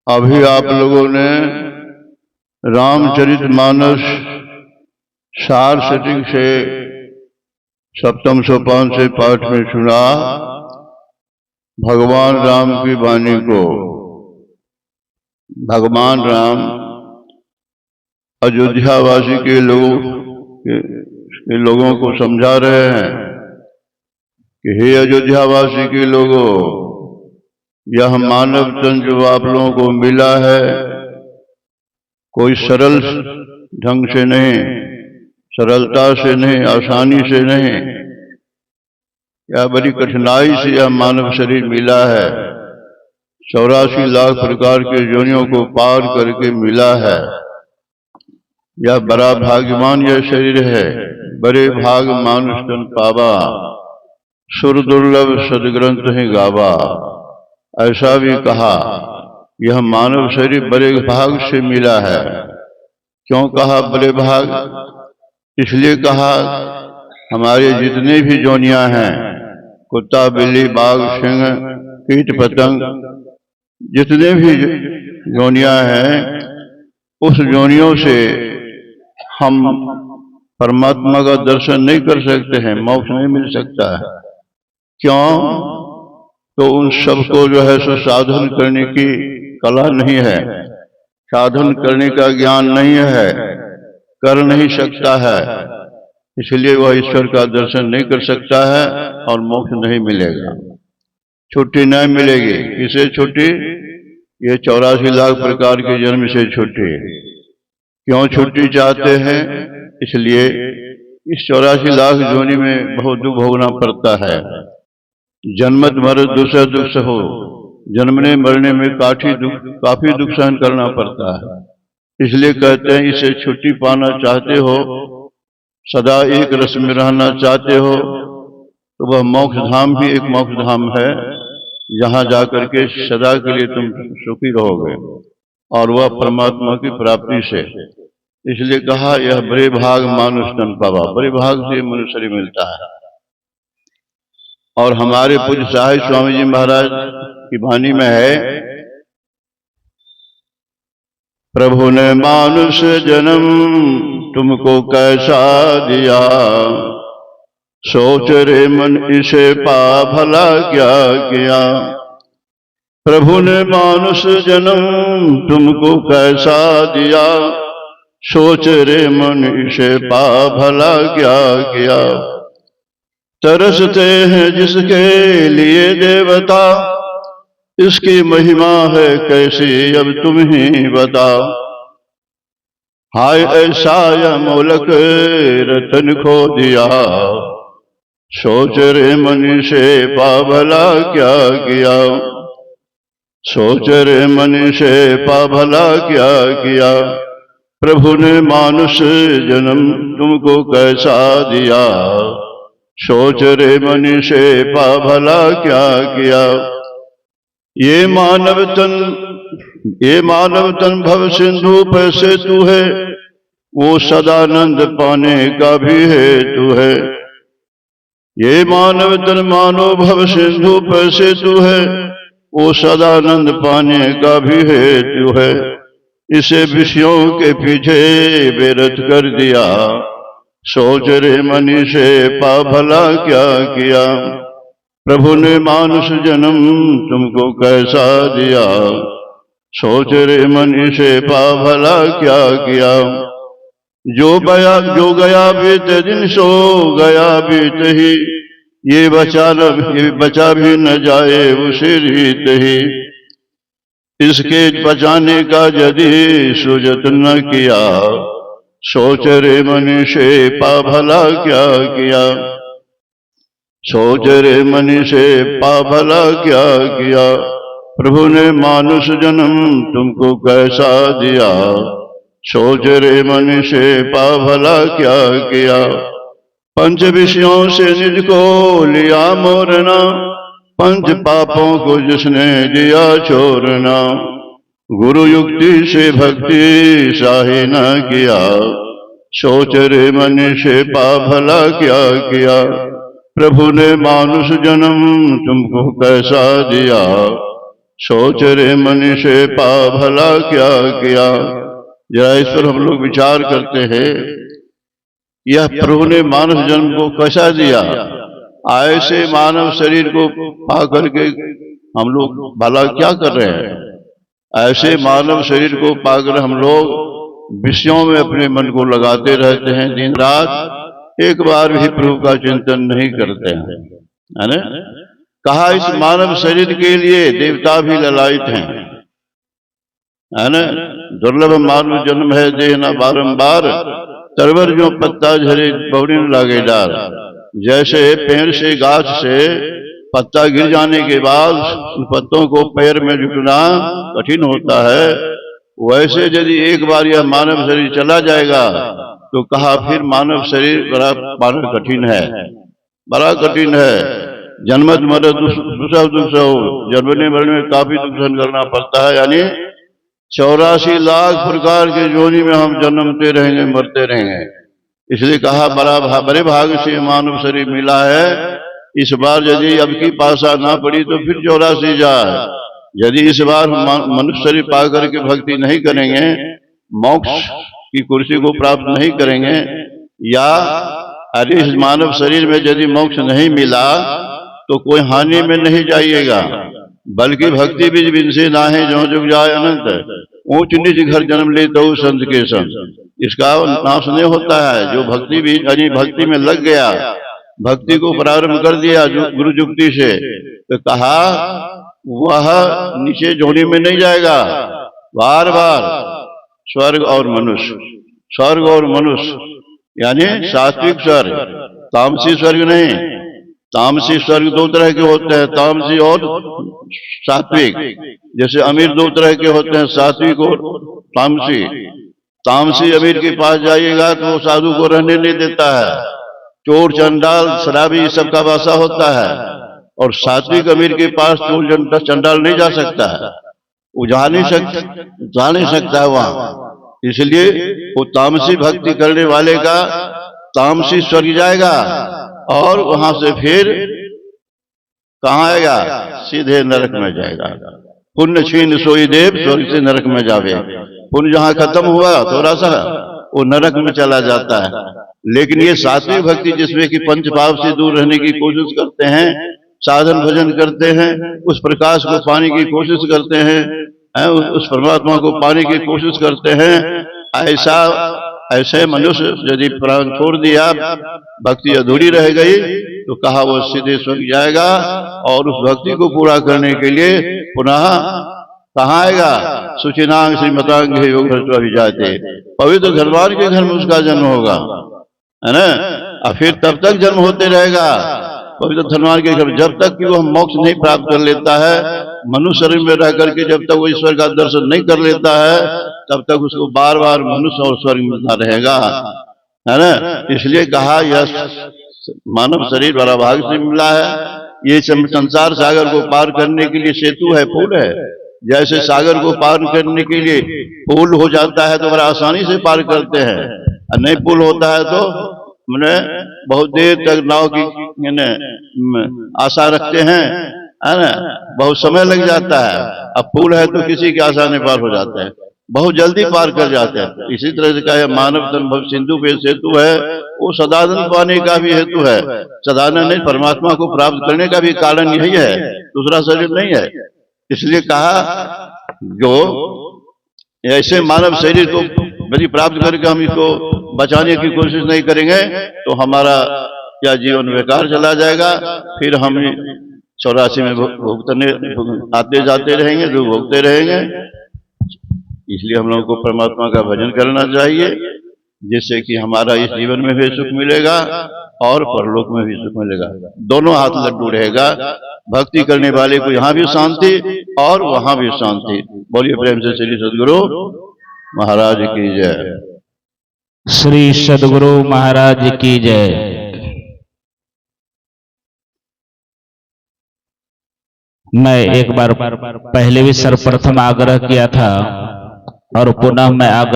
अभी आप लोगों ने रामचरितमानस सार सेटिंग से सप्तम सोपान से पाठ में सुना भगवान राम की वाणी को। भगवान राम अयोध्यावासी के लोगों को समझा रहे हैं कि हे अयोध्यावासी के लोगों, यह मानव तन जो आप लोगों को मिला है कोई सरल ढंग से नहीं, सरलता से नहीं, आसानी से नहीं, यह बड़ी कठिनाई से यह मानव शरीर मिला है। 84 लाख प्रकार के योनियों को पार करके मिला है। यह बड़ा भाग्यवान यह शरीर है। बड़े भाग मानुष तन पावा, सुर दुर्लभ सदग्रंथ ही गावा। ऐसा भी कहा यह मानव शरीर बड़े भाग से मिला है। क्यों कहा बड़े भाग? इसलिए कहा हमारे जितने भी जोनियां हैं, कुत्ता बिल्ली बाघ सिंह कीट पतंग, जितने भी जोनियां हैं, उस जोनियों से हम परमात्मा का दर्शन नहीं कर सकते हैं, मोक्ष नहीं मिल सकता है। क्यों? तो उन सबको जो है सो साधन करने की कला नहीं है, साधन करने का ज्ञान नहीं है, कर नहीं सकता है। इसलिए वह ईश्वर का दर्शन नहीं कर सकता है और मोक्ष नहीं मिलेगा, छुट्टी नहीं मिलेगी। किसे छुट्टी? ये 84 लाख प्रकार के जन्म से छुट्टी। क्यों छुट्टी चाहते हैं? इसलिए इस 84 लाख जोनि में बहुत दुख भोगना पड़ता है। जन्मत मरत दूसरा दुख सहो, जन्मने मरने में काफी दुख सहन करना पड़ता है। इसलिए कहते हैं इसे छुट्टी पाना चाहते हो, सदा एक रस में रहना चाहते हो, तो वह मोक्ष धाम भी एक मोक्ष धाम है, जहां जाकर के सदा के लिए तुम सुखी रहोगे, और वह परमात्मा की प्राप्ति से। इसलिए कहा यह बड़े भाग मानुष तन पावा, बड़े भाग से मनुष्य शरीर मिलता है। और हमारे पूज्य साहिब स्वामी जी महाराज की वाणी में है, प्रभु ने मानुष जन्म तुमको कैसा दिया, सोच रे मन इसे पा भला क्या किया। प्रभु ने मानुष जन्म तुमको कैसा दिया, सोच रे मन इसे पा भला क्या किया। तरसते हैं जिसके लिए देवता, इसकी महिमा है कैसी अब तुम ही बताओ। हाय ऐसा अमोलक रतन खो दिया, सोच रे मन से पा भला क्या किया। सोच रे मन से पा भला क्या किया। प्रभु ने मानुष जन्म तुमको कैसा दिया, सोच रे मन से पा भला क्या किया। ये मानव तन भव सिंधु पैसे तू है, वो सदानंद पाने का भी हेतु है। ये मानव तन मानो भव सिंधु पैसे तू है, वो सदानंद पाने का भी हेतु है। इसे विषयों के पीछे बेरत कर दिया, सोच रे मनी से पा भला क्या किया। प्रभु ने मानुष जन्म तुमको कैसा दिया, सोच रे मनी से पा भला क्या किया। जो गया बीत दिन सो गया बीत ही, ये बचा भी न जाए उसे रीत ही। इसके बचाने का यदि सुजत न किया, सोच रे मन से पा भला क्या किया। सोच रे मन से पा भला क्या किया। प्रभु ने मानुष जन्म तुमको कैसा दिया, सोच रे मन से पा भला क्या किया। पंच विषयों से निज को लिया मोरना, पंच पापों को जिसने दिया छोड़ना। गुरु युक्ति से भक्ति साही न किया, सोच रे मन से पा भला क्या किया। प्रभु ने मानुष जन्म तुमको कैसा दिया, सोच रे मनुष्य पा भला क्या किया। जरा इस पर हम लोग विचार करते हैं, यह प्रभु ने मानव जन्म को कैसा दिया। ऐसे मानव शरीर को पा करके हम लोग भला क्या कर रहे हैं। ऐसे मानव शरीर को पाकर हम लोग विषयों में अपने मन को लगाते रहते हैं दिन रात, एक बार भी प्रभु का चिंतन नहीं करते हैं, है ना। कहा इस मानव शरीर के लिए देवता भी ललायित हैं, है ना। दुर्लभ मानव जन्म है देना बारंबार, तरवर जो पत्ता झरे बौड़िन लागे डार। जैसे पेड़ से गाछ से पत्ता गिर जाने के बाद उन पत्तों को पैर में जुटना कठिन होता है, वैसे यदि एक बार यह मानव शरीर चला जाएगा तो कहा फिर मानव शरीर बड़ा पाना कठिन है, बड़ा कठिन है। जन्मत मरत दुख हो, जन्मने मरने में काफी दुख सहन करना पड़ता है। यानी 84 लाख प्रकार के योनि में हम जन्मते रहेंगे, मरते रहेंगे। इसलिए कहा बड़े भाग से मानव शरीर मिला है। इस बार यदि अब की पासा ना पड़ी तो फिर 84 जाए। यदि इस बार मनुष्य शरीर पा करके भक्ति नहीं करेंगे, मोक्ष की कुर्सी को प्राप्त नहीं करेंगे, या अरे इस मानव शरीर में यदि मोक्ष नहीं मिला तो कोई हानि में नहीं जाइएगा, बल्कि भक्ति बीज बिनसे ना है जो जुग जाए अनंत। ऊंच नीच घर जन्म ले तो संत के संग, इसका नाश नहीं होता है। जो भक्ति बीज यानी भक्ति में लग गया, भक्ति को प्रारंभ कर दिया गुरु जुक्ति से, तो कहा वह नीचे जोड़ी में नहीं जाएगा। बार बार स्वर्ग और मनुष्य, स्वर्ग और मनुष्य यानी सात्विक स्वर्ग, तामसी स्वर्ग नहीं। तामसी स्वर्ग दो तरह के होते हैं, तामसी और सात्विक। जैसे अमीर दो तरह के होते हैं, सात्विक और तामसी। तामसी अमीर के पास जाइएगा तो वो साधु को रहने नहीं देता है, चोर चंडाल शराबी सबका वासा होता है। और सात्विक अमीर के पास चोर चंडाल नहीं जा सकता है, वो जा नहीं सकता है वहां। इसलिए वो तामसी भक्ति करने वाले का तामसी स्वर्ग जाएगा और वहां से फिर कहाँ आएगा, सीधे नरक में जाएगा। पुण्य छीन सोई देव, स्वर्ग से नरक में जावे। पुण्य जहां खत्म हुआ थोड़ा सा, वो नरक में चला जाता है। लेकिन ये सात्विक भक्ति जिसमें कि पंच पाप से दूर रहने की कोशिश करते हैं, साधन भजन करते हैं, उस प्रकाश को पाने की कोशिश करते हैं, उस परमात्मा को पाने की कोशिश करते हैं, ऐसे मनुष्य यदि प्राण छोड़ दिया, भक्ति अधूरी रह गई, तो कहा वो सीधे स्वर्ग जाएगा। और उस भक्ति को पूरा करने के लिए पुनः कहाँ आएगा, सुचिनांग श्रीमतांग योग जाते, पवित्र धर्मार्थ के घर में उसका जन्म होगा, है ना। और फिर तब तक जन्म होते रहेगा पवित्र धर्मार्थ के घर, जब तक कि वो मोक्ष नहीं प्राप्त कर लेता है। मनुष्य शरीर में रह करके जब तक वो ईश्वर का दर्शन नहीं कर लेता है, तब तक उसको बार बार मनुष्य और स्वर्ग मिलता रहेगा, है ना। इसलिए कहा यह मानव शरीर बड़ा भाग से मिला है। ये संसार सागर को पार करने के लिए सेतु है, पुल है। जैसे सागर को पार करने के लिए पुल हो जाता है तो बड़ा आसानी से पार करते हैं, और नहीं पुल होता है तो मैंने बहुत देर तक नाव की आशा रखते हैं, है ना, बहुत समय लग जाता है। अब पुल है तो किसी की आशा नहीं पार हो जाता है, बहुत जल्दी पार कर जाते हैं। इसी तरह से कहा मानव तन भव सिंधु पे सेतु है, वो सदानंद पाने का भी हेतु है। सदानंद नहीं, परमात्मा को प्राप्त करने का भी कारण यही है, दूसरा शरीर नहीं है। इसलिए कहा जो ऐसे मानव शरीर को यदि प्राप्त करके हम इसको बचाने की कोशिश नहीं करेंगे तो हमारा क्या जीवन बेकार चला जाएगा। फिर हम 84 में भुगतने आते जाते रहेंगे, दुख भोगते रहेंगे। इसलिए हम लोगों को परमात्मा का भजन करना चाहिए, जिससे कि हमारा इस जीवन में भी सुख मिलेगा और परलोक में भी सुख मिलेगा। दोनों हाथ लड्डू रहेगा। भक्ति करने वाले को यहाँ भी शांति और वहां भी शांति। बोलिए प्रेम से श्री सद्गुरु महाराज की जय। श्री सद्गुरु महाराज की जय। मैं एक बार पहले भी सर्वप्रथम आग्रह किया था और पुनः मैं आग्रह